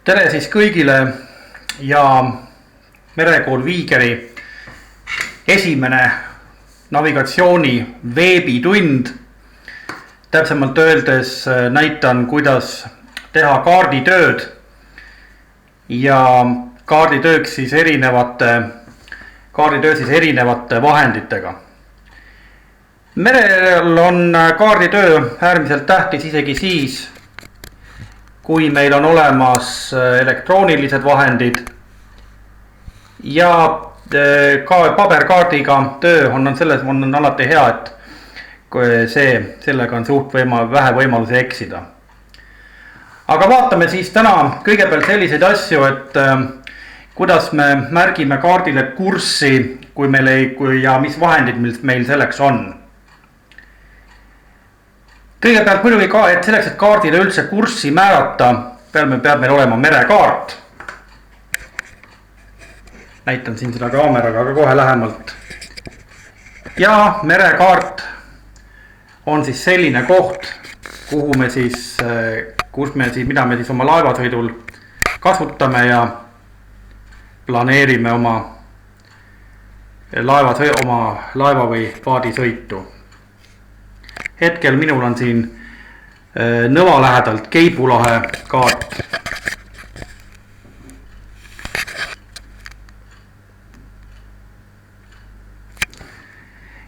Tere siis kõigile ja Merekool Viigeri esimene navigatsiooni veebitund. Täpsemalt öeldes näitan, kuidas teha kaarditööd ja kaarditööks siis erinevate vahenditega. Merel on kaarditöö äärmiselt tähtis isegi siis, kui meil on olemas elektroonilised vahendid ja ka paberkaardiga töö on alati hea, et sellega on suht vähe võimalusi eksida. Aga vaatame siis täna kõigepealt selliseid asju, et kuidas me märgime kaardile kurssi ja mis vahendid meil selleks on. Kõigepealt muidugi ka, et selleks, et kaardile üldse kurssi määrata, peab meil olema merekaart. Näitan siin seda kaameraga aga kohe lähemalt. Ja merekaart on siis selline koht, mida me siis oma laevasõidul kasutame ja planeerime oma laeva või paadisõitu. Hetkel minul on siin Nõva lähedalt Keibulahe kaart.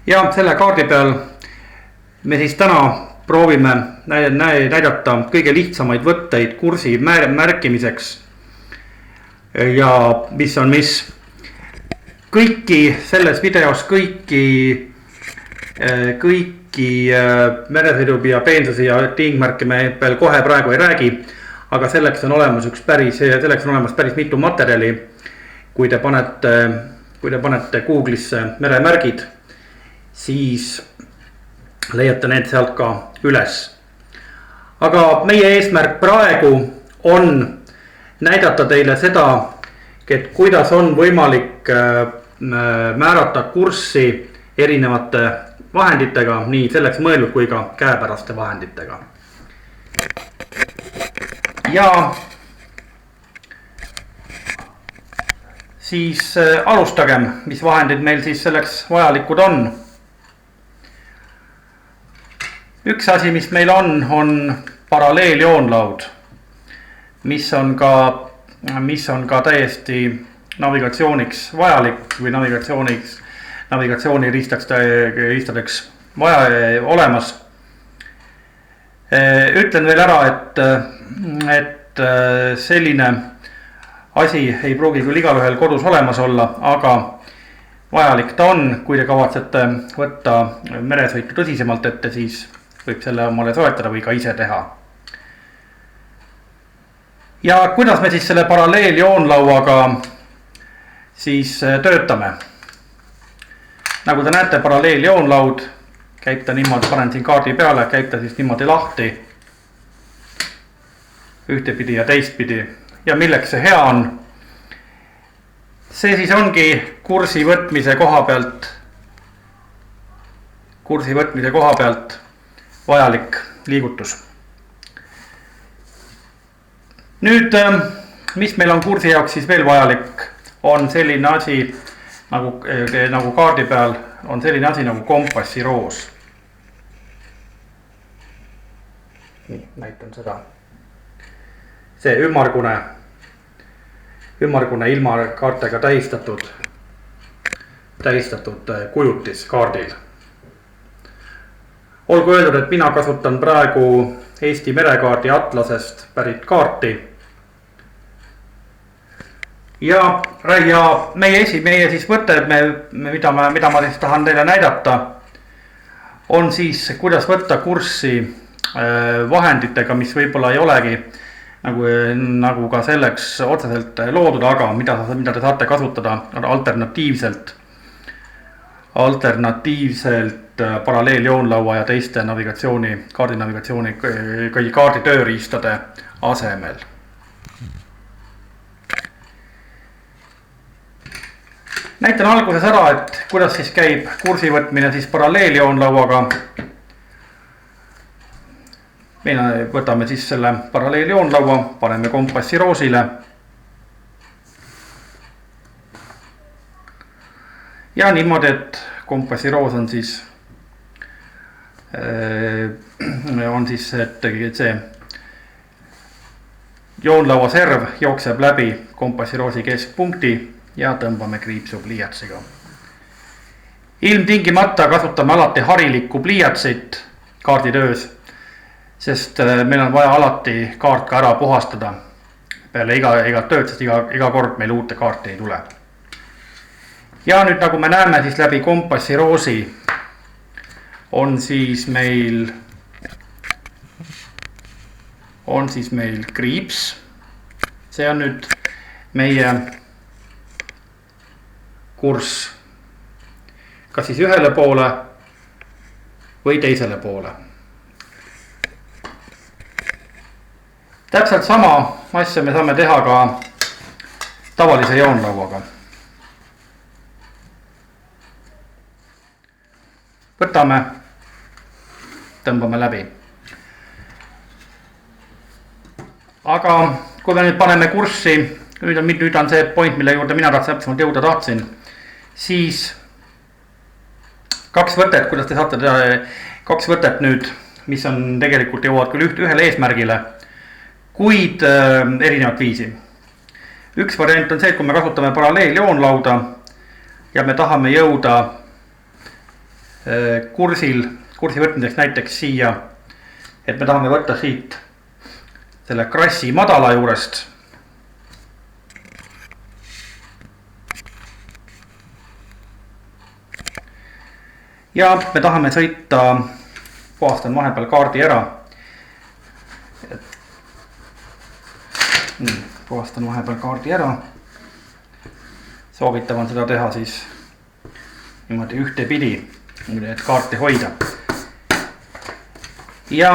Ja selle kaardi peal me siis täna proovime näidata kõige lihtsamaid võtteid kursi märkimiseks ja mis on mis. Selles videos kõiki meresõidubi ja peensusi ja tingmärke me veel kohe praegu ei räägi, aga selleks on olemas päris mitu materjali. Kui te panete Google'isse meremärgid, siis leiate need sealt ka üles. Aga meie eesmärk praegu on näidata teile seda, et kuidas on võimalik määrata kurssi erinevate vahenditega, nii selleks mõeldud kui ka käepäraste vahenditega. Ja siis alustagem, mis vahendid meil siis selleks vajalikud on. Üks asi, mis meil on paralleeljoonlaud, mis on ka täiesti navigatsiooniks vajalik või navigatsiooniriistadeks olemas. Ütlen veel ära, et selline asi ei pruugi küll igalühel kodus olemas olla, aga vajalik ta on. Kui te kavatsete võtta meresõitu tõsisemalt ette, siis võib selle omale soetada või ka ise teha. Ja kuidas me siis selle paralleeljoonlauaga siis töötame? Nagu te näete, paralleeljoonlaud käib ta niimoodi, panen siin kaardi peale, käib ta siis niimoodi lahti ühtepidi ja teistpidi. Ja milleks see hea on? See siis ongi kursi võtmise koha pealt vajalik liigutus. Nüüd, mis meil on kursi jaoks siis veel vajalik, on selline asi nagu kaardi peal on selline asi nagu kompassiroos. Nii, näitan seda. See ümmargune ilma kaartega tähistatud kujutis kaardil. Olgu öeldud, et mina kasutan praegu Eesti merekaardi Atlasest pärit kaarti. Ja meie siis võte, mida ma siis tahan teile näidata, on siis, kuidas võtta kurssi vahenditega, mis võib-olla ei olegi nagu ka selleks otseselt loodud, aga mida te saate kasutada alternatiivselt paralleeljoonlaua ja teiste kaarditööriistade asemel. Näitan alguses ära, et kuidas siis käib kursi võtmine siis paralleeljoonlauaga. Me võtame siis selle paralleeljoonlaua, paneme kompassi roosile. Ja niimoodi, et kompassi roos on siis, et see joonlaua serv jookseb läbi kompassi roosi keskpunkti ja tõmbame kriipsu pliiatsiga. Ilmtingimata kasutame alati harilikku pliiatsit kaarditöös, sest meil on vaja alati kaart ka ära puhastada peale iga tööd, sest iga kord meil uute kaarti ei tule. Ja nüüd nagu me näeme, siis läbi kompassi roosi on siis meil kriips. See on nüüd meie kurss kas siis ühele poole või teisele poole. Täpselt sama asja me saame teha ka tavalise joonlauaga. Võtame, tõmbame läbi. Aga kui me nüüd paneme kurssi, nüüd on see point, mille juurde mina täpsemalt jõuda tahtsin, siis kaks võtet, kuidas te saate teha, kaks võtet nüüd, mis on tegelikult jõuavad küll ühele eesmärgile, kuid erinevat viisi. Üks variant on see, et kui me kasutame paralleeljoonlauda ja me tahame jõuda kursi võtmiseks näiteks siia, et me tahame võtta siit selle krassi madala juurest. Ja me tahame sõita, puhastan vahepeal kaardi ära. Puhastan vahepeal kaardi ära. Soovitavan seda teha siis niimoodi ühte pidi, et kaarti hoida. Ja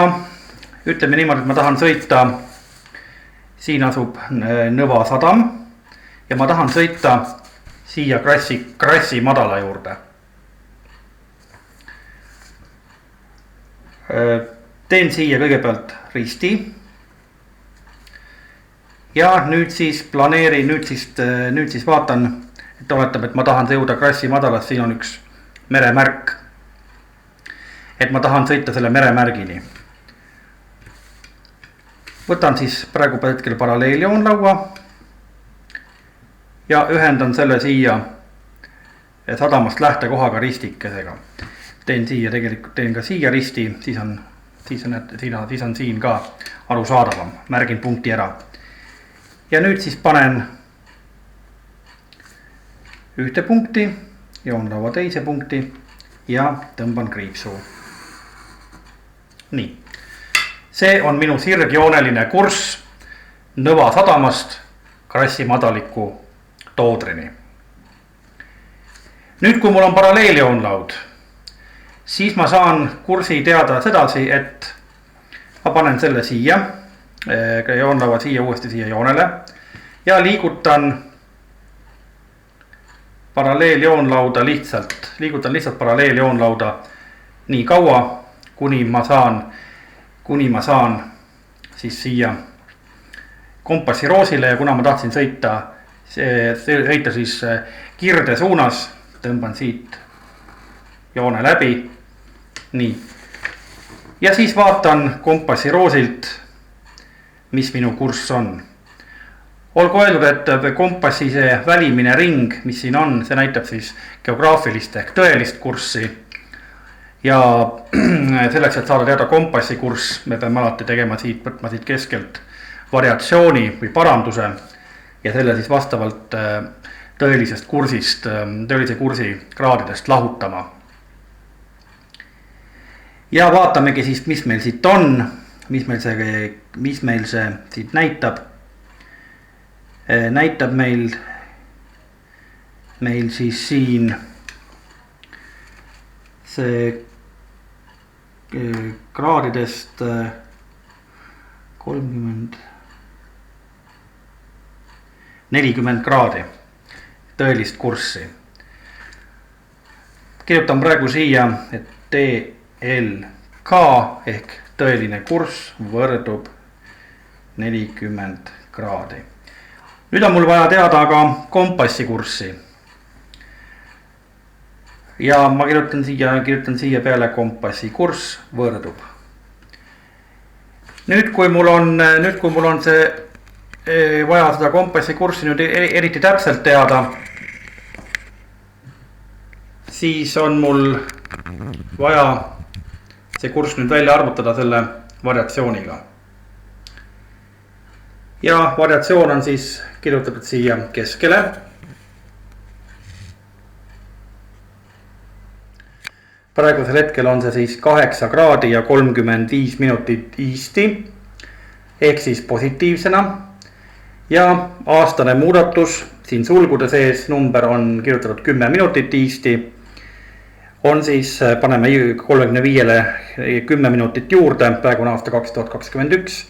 ütleme niimoodi, et ma tahan sõita, siin asub Nõva sadam ja ma tahan sõita siia krassi madala juurde. Teen siia kõigepealt risti ja nüüd siis planeerin, nüüd siis vaatan, et oletab, et ma tahan jõuda krassi madalast, siin on üks meremärk, et ma tahan sõita selle meremärgini. Võtan siis praegu hetkel paralleeljoonlaua ja ühendan selle siia sadamast lähtekohaga ristikesega. Teen ka siia risti, siis on siin ka arusaadavam, märgin punkti ära. Ja nüüd siis panen ühte punkti, joonlaua teise punkti ja tõmban kriipsu. Nii. See on minu sirgjooneline kurss Nõva sadamast krassi madaliku Toodrini. Nüüd, kui mul on paralleeljoonlaud, siis ma saan kursi teada sedasi, et ma panen selle siia, joonlaua siia uuesti siia joonele ja liigutan lihtsalt paralleeljoonlauda nii kaua, kuni ma saan siis siia kompassi roosile ja kuna ma tahtsin sõita siis kirde suunas, tõmban siit joone läbi. Nii. Ja siis vaatan kompassi roosilt, mis minu kurss on. Olgu öeldud, et kompassi see välimine ring, mis siin on, see näitab siis geograafilist ehk tõelist kurssi. Ja selleks, et saada teada kompassi kurss, me peame alati võtma siit keskelt variatsiooni või paranduse ja selle siis vastavalt tõelise kursi kraadidest lahutama. Ja vaatamegi siis, mis meil siit on, mis meil see siit näitab. Näitab meil siis siin see kraadidest 40 kraadi tõelist kurssi. Kirjutan praegu siia, et TLK ehk tõeline kurss võrdub 40 kraadi. Nüüd on mul vaja teada ka kompassi kurssi. Ja ma kirjutan siia peale kompassi kurss võrdub. Nüüd kui mul on see vaja seda kompassi kurssi nüüd eriti täpselt teada, siis on mul vaja see kurss nüüd välja arvutada selle variatsiooniga. Ja variatsioon on siis kirjutatud siia keskele. Praegusel hetkel on see siis 8 kraadi ja 35 minutit iisti, ehk siis positiivsena. Ja aastane muudatus, siin sulgude sees number on kirjutatud 10 minutit iisti, on siis, paneme 35-le 10 minutit juurde, praegu on aasta 2021,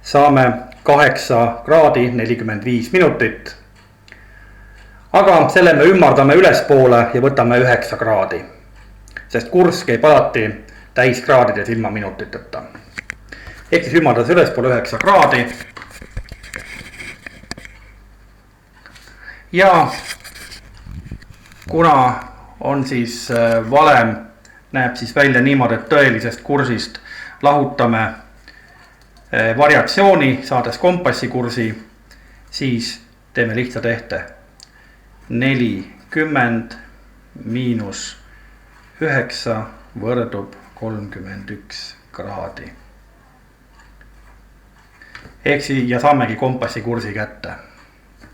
saame 8 kraadi 45 minutit. Aga selle me ümardame ülespoole ja võtame 9 kraadi, sest kurss käib alati täiskraadides ilma minutiteta. Ehk siis ümardades ülespoole 9 kraadi. Ja kuna on siis valem, näeb siis välja niimoodi, et tõelisest kursist lahutame variatsiooni, saades kompassi kursi, siis teeme lihtsa tehte. 40 miinus 9 võrdub 31 kraadi. Ehk siis ja saamegi kompassi kursi kätte.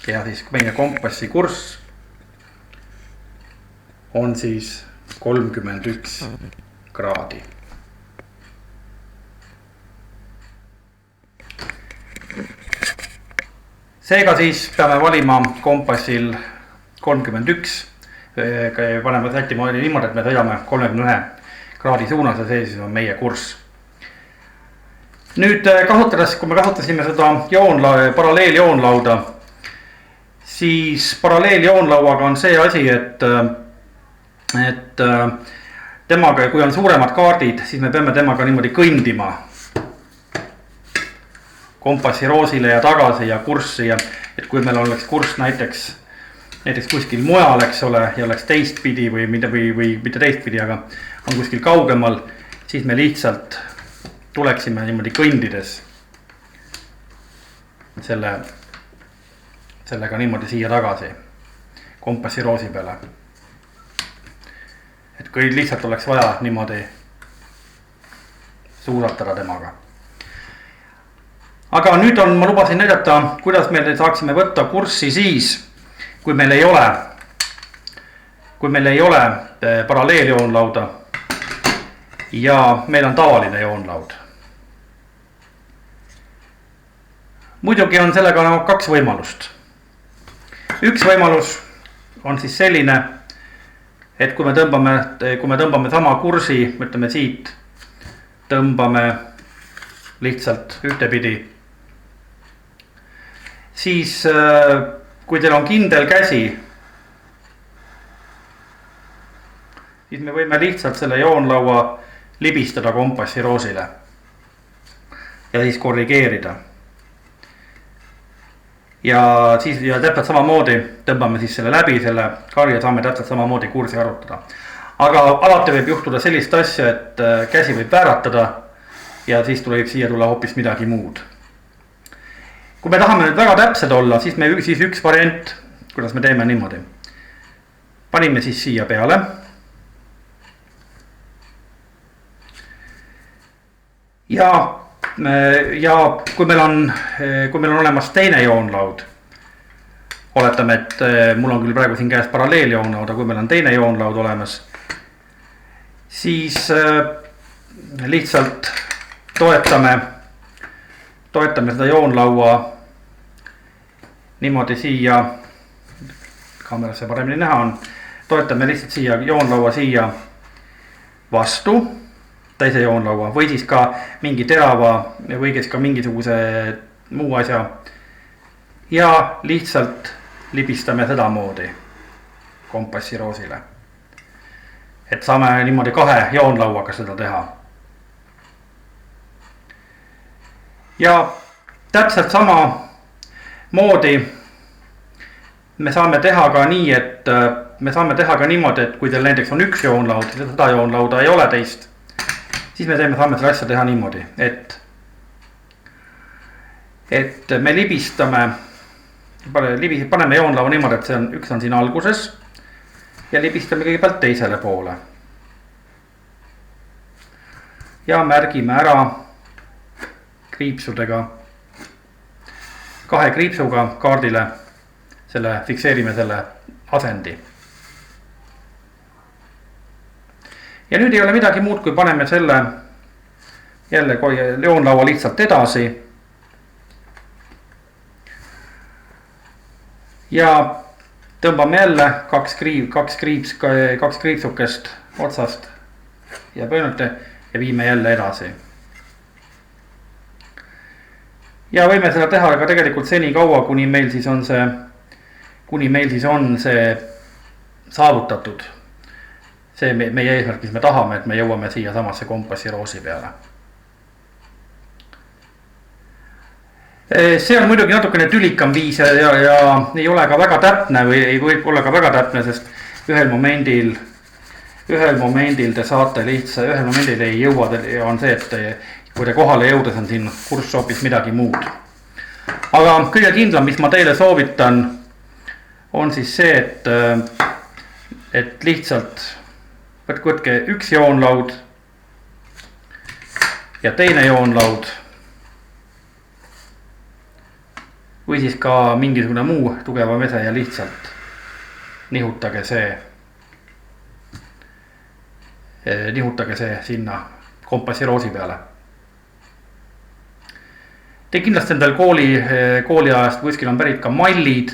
Ja siis meie kompassi kurss on siis 31 kraadi. Seega siis peame valima kompassil 31. Paneme sättima niimoodi, et me sõidame 31 kraadi suunas ja see siis on meie kurss. Nüüd kasutades, kui me kasutasime seda paralleeljoonlauda, siis paralleeljoonlauaga on see asi, et temaga, kui on suuremad kaardid, siis me peame temaga niimoodi kõndima kompassi roosile ja tagasi ja kurssi. Ja et kui meil oleks kurss näiteks kuskil mujal, eks ole, ja oleks teistpidi või mitte teistpidi, aga on kuskil kaugemal, siis me lihtsalt tuleksime niimoodi kõndides sellega niimoodi siia tagasi kompassi roosi peale. Et kui lihtsalt oleks vaja niimoodi suusatada temaga. Aga nüüd ma lubasin näidata, kuidas me saaksime võtta kurssi siis, kui meil ei ole paralleeljoonlauda ja meil on tavaline joonlaud. Muidugi on sellega kaks võimalust. Üks võimalus on siis selline, et kui me tõmbame sama kursi, ütleme siit, tõmbame lihtsalt ühtepidi, siis kui teil on kindel käsi, siis me võime lihtsalt selle joonlaua libistada kompassi roosile ja siis korrigeerida. Ja siis täpselt samamoodi tõmbame siis selle läbi selle kaardi ja saame täpselt samamoodi kursi arutada. Aga alati võib juhtuda sellist asja, et käsi võib vääratada ja siis tuleb siia tulla hoopis midagi muud. Kui me tahame nüüd väga täpsed olla, siis üks variant, kuidas me teeme niimoodi. Panime siis siia peale. Ja kui meil on olemas teine joonlaud, oletame, et mul on küll praegu siin käes paralleeljoonlaud, aga kui meil on teine joonlaud olemas, siis lihtsalt toetame seda joonlaua niimoodi siia, kaamerasse paremini näha on, toetame lihtsalt siia joonlaua siia vastu, teise joonlaua või siis ka mingi terava või kes ka mingisuguse muu asja ja lihtsalt libistame seda moodi kompassi roosile. Et saame niimoodi kahe joonlauaga seda teha. ja täpselt sama moodi me saame teha ka nii, et me saame teha ka niimoodi, et kui teil näiteks on üks joonlaud ja seda joonlauda ei ole teist, siis me saame selle asja teha niimoodi, et me paneme joonlaua niimoodi, et üks on siin alguses ja libistame kõigepealt teisele poole. Ja märgime ära kriipsudega, 2 kriipsuga kaardile, fikseerime selle asendi. Ja nüüd ei ole midagi muud, kui paneme selle jälle joonlaua lihtsalt edasi. Ja tõmbame jälle 2 kriipsukest otsast ja pöönute ja viime jälle edasi. Ja võime seda teha ka tegelikult seni kaua, kuni meil siis on see saavutatud. See meie eesmärk, mis me tahame, et me jõuame siia samasse kompassi roosi peale. See on muidugi natukene tülikam viis ja ei ole ka väga täpne või ei võib olla ka väga täpne, sest ühel momendil te saate ühel momendil ei jõua, on see, et kui te kohale jõudes on siin kurss hoopis midagi muud. Aga kõige kindlam, mis ma teile soovitan, on siis see, et lihtsalt võtke üks joonlaud ja teine joonlaud või siis ka mingisugune muu tugeva mese ja lihtsalt nihutage see sinna kompassi roosi peale. Te kindlasti endal kooliajast kuskil on pärit ka mallid,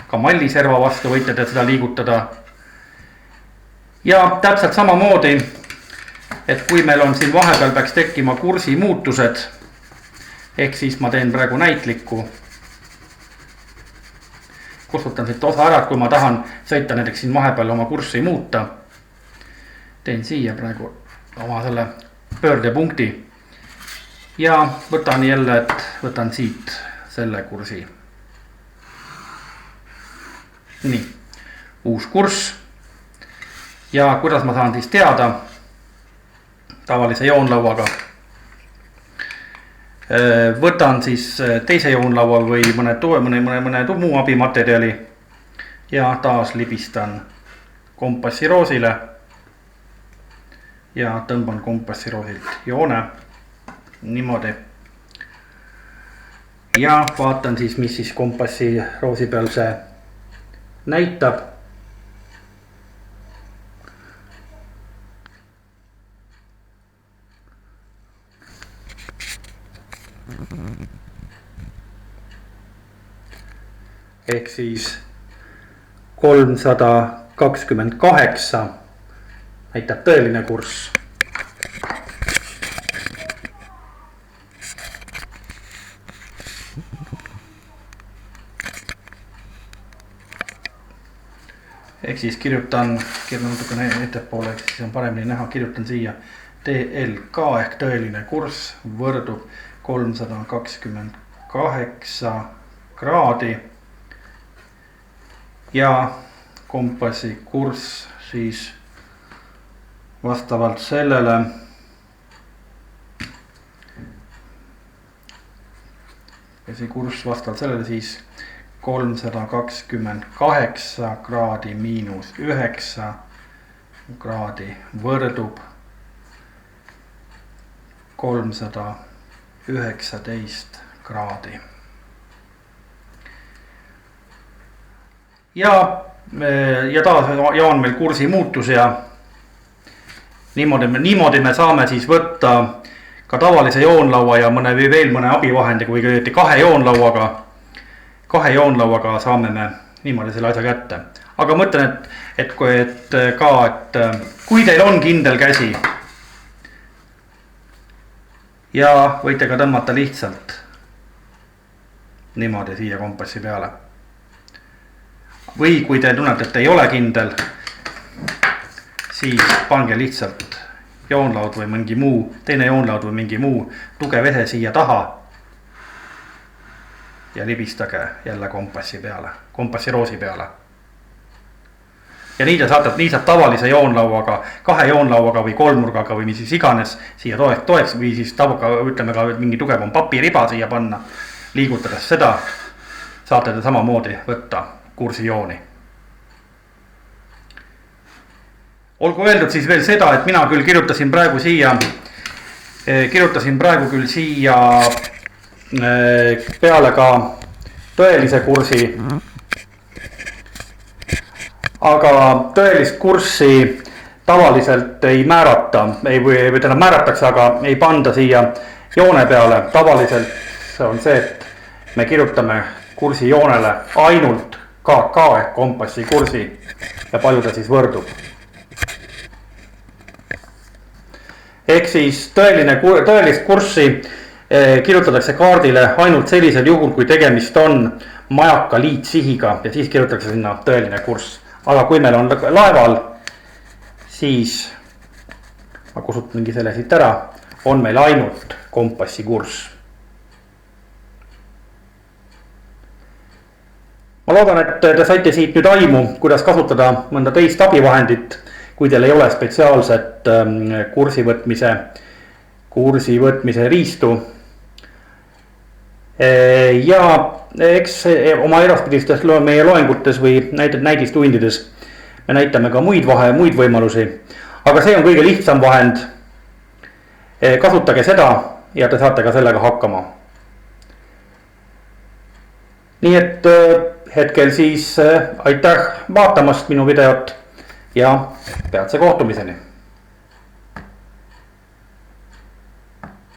ka malliserva vastu võite te seda liigutada. Ja täpselt samamoodi, et kui meil on siin vahepeal peaks tekkima kursi muutused, ehk siis ma teen praegu näitlikku, kustutan siit osa ära, kui ma tahan sõita näiteks siin vahepeal oma kurssi muuta. Teen siia praegu oma selle pöördepunkti ja võtan siit selle kursi. Nii, uus kurss. Ja kuidas ma saan siis teada tavalise joonlauaga? Võtan siis teise joonlaua või mõne muu abimaterjali ja taas libistan kompassi roosile ja tõmban kompassi roosilt joone niimoodi. Ja vaatan siis, mis siis kompassi roosi peal see näitab. Ehk siis 328 näitab tõeline kurss. Ehk siis kirjutan natukene ettepoole, ehk siis on paremini näha, kirjutan siia TLK ehk tõeline kurss võrdub 328 kraadi. Ja kompassi kurss siis vastavalt sellele siis 328 kraadi miinus 9 kraadi võrdub 319 kraadi. Ja taas on meil kursi muutus ja niimoodi me saame siis võtta ka tavalise joonlaua ja veel mõne abivahendi, kui kõigepealt 2 joonlauaga saame me niimoodi selle asja kätte. Aga mõtlen, et kui teil on kindel käsi ja võite ka tõmmata lihtsalt niimoodi siia kompassi peale. Või kui te tunnete, et ei ole kindel, siis pange lihtsalt joonlaud või teine joonlaud või mingi muu tugev ese siia taha ja libistage jälle kompassi peale, kompassiroosi peale. Ja nii te saate, nii saab tavalise joonlauaga, 2 joonlauaga või kolmnurgaga või mis siis iganes siia toeks või siis ütleme ka mingi tugevam papiriba siia panna. Liigutades seda saate te samamoodi võtta kursijooni. Olgu öeldud siis veel seda, et mina küll kirjutasin praegu küll siia peale ka tõelise kursi. Aga tõelist kurssi tavaliselt ei määrata, või täna määratakse, aga ei panda siia joone peale. Tavaliselt on see, et me kirjutame kursi joonele ainult KK ehk kompassi kursi ja palju ta siis võrdub. Ehk siis tõelist kurssi kirjutatakse kaardile ainult sellisel juhul, kui tegemist on majaka liitsihiga ja siis kirjutatakse sinna tõeline kurss. Aga kui meil on laeval, siis ma kustutangi selle siit ära, on meil ainult kompassi kurss. Ma loodan, et te saite siit nüüd aimu, kuidas kasutada mõnda teist abivahendit, kui teil ei ole spetsiaalset kursi võtmise riistu. Ja eks oma edaspidistes meie loengutes või näidistundides me näitame ka muid võimalusi, aga see on kõige lihtsam vahend. Kasutage seda ja te saate ka sellega hakkama. Nii et hetkel siis aitäh vaatamast minu videot ja peatse kohtumiseni.